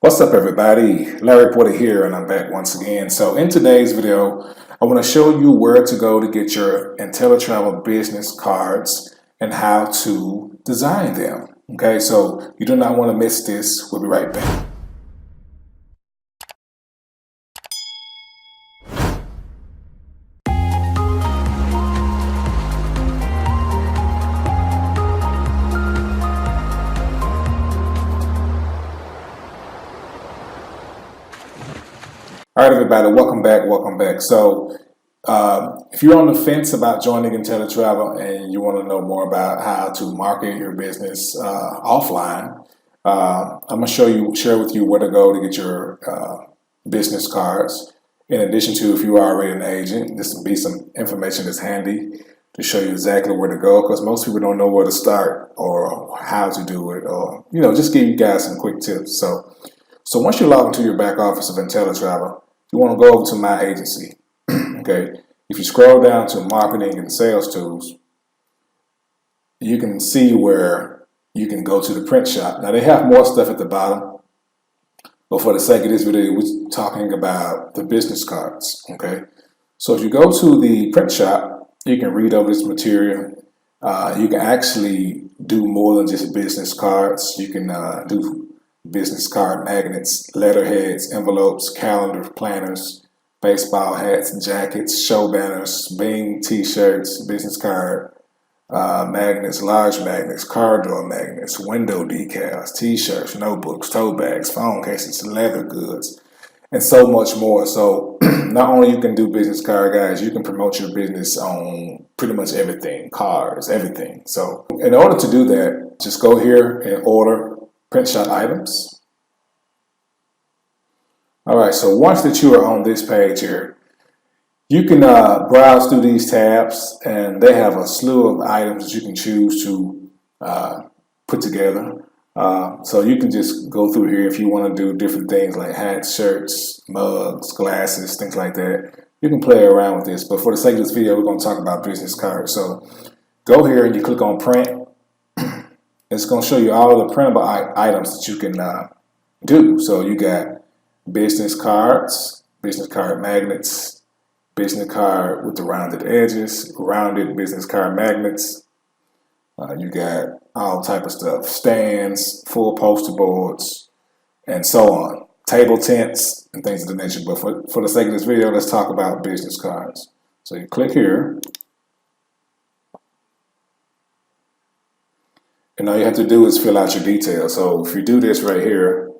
What's up, everybody? Larry Porter here, and I'm back once again. So in today's video, I want to show you where to go to get your Inteletravel business cards and how to design them. Okay, so you do not want to miss this. We'll be right back. All right, everybody, welcome back, welcome back. So if you're on the fence about joining Inteletravel and you want to know more about how to market your business offline, I'm going to share with you where to go to get your business cards. In addition to, if you are already an agent, this will be some information that's handy to show you exactly where to go, because most people don't know where to start or how to do it, or just give you guys some quick tips. So once you log into your back office of Inteletravel, you want to go over to My Agency. Okay, if you scroll down to Marketing and Sales Tools, you can see where you can go to the print shop. Now they have more stuff at the bottom, but for the sake of this video, we're talking about the business cards. Okay, so if you go to the print shop, you can read over this material. You can actually do more than just business cards. You can do business card magnets, letterheads, envelopes, calendar, planners, baseball hats, jackets, show banners, Bing t-shirts, business card magnets, large magnets, car door magnets, window decals, t-shirts, notebooks, tote bags, phone cases, leather goods, and so much more. So not only you can do business card, guys, you can promote your business on pretty much everything, cars, everything. So in order to do that, just go here and order print shop items. All right, so once that you are on this page here, you can browse through these tabs, and they have a slew of items that you can choose to put together. So you can just go through here if you want to do different things like hats, shirts, mugs, glasses, things like that. You can play around with this, but for the sake of this video, we're going to talk about business cards. So go here and you click on print. It's going to show you all of the printable items that you can do. So you got business cards, business card magnets, business card with the rounded edges, rounded business card magnets. You got all type of stuff, stands, full poster boards, and so on. Table tents and things of the nature. But for the sake of this video, let's talk about business cards. So you click here. And all you have to do is fill out your details. So if you do this right here,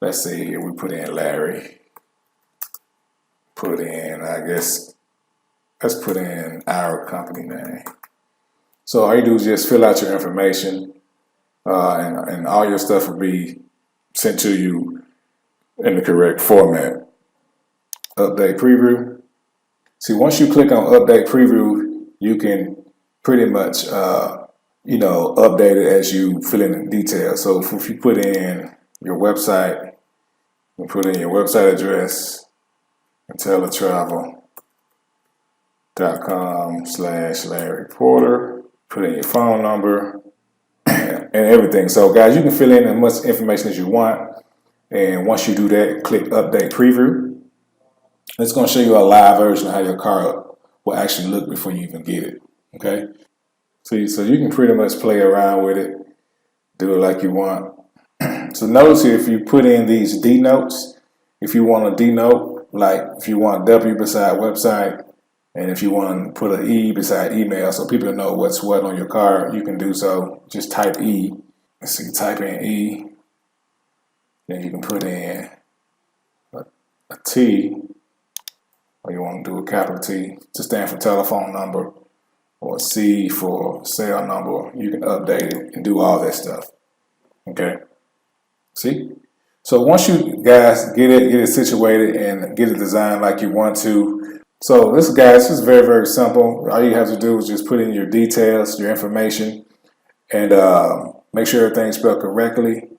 let's see here, we put in Larry, put in, let's put in our company name. So all you do is just fill out your information and all your stuff will be sent to you in the correct format. Update preview. See, once you click on update preview, you can pretty much update it as you fill in the details. So if you put in your website, you put in your website address, Inteletravel.com/Larry Porter, put in your phone number and everything. So guys, you can fill in as much information as you want. And once you do that, click update preview. It's going to show you a live version of how your card will actually look before you even get it. Okay. So you can pretty much play around with it, do it like you want. So notice here, if you put in these denotes, if you want a denote, like if you want W beside website, and if you want to put an E beside email so people know what's what on your card, you can do so. Just type E. So you type in E, then you can put in a T, or you want to do a capital T to stand for telephone number, or C for cell number. You can update it and do all that stuff. Okay. See? So once you guys get it situated and get it designed like you want to. So this is very, very simple. All you have to do is just put in your details, your information, and make sure everything's spelled correctly.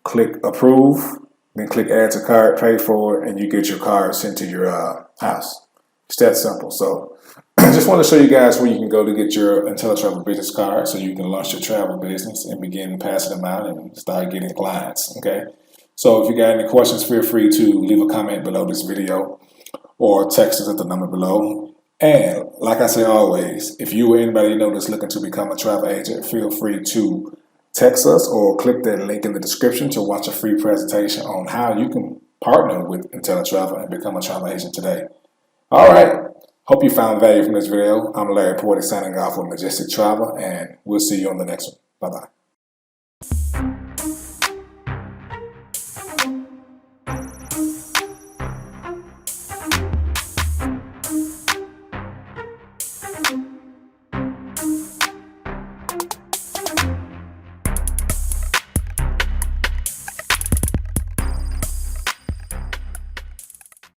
Click approve, then click add to cart, pay for it, and you get your card sent to your house. It's that simple. So I just want to show you guys where you can go to get your Inteletravel business card so you can launch your travel business and begin passing them out and start getting clients. Okay. So if you got any questions, feel free to leave a comment below this video or text us at the number below. And like I say always, if you or anybody you know that's looking to become a travel agent, feel free to text us or click that link in the description to watch a free presentation on how you can partner with Inteletravel and become a travel agent today. All right. Hope you found value from this video. I'm Larry Porter signing off with Majestic Travel, and we'll see you on the next one. Bye-bye.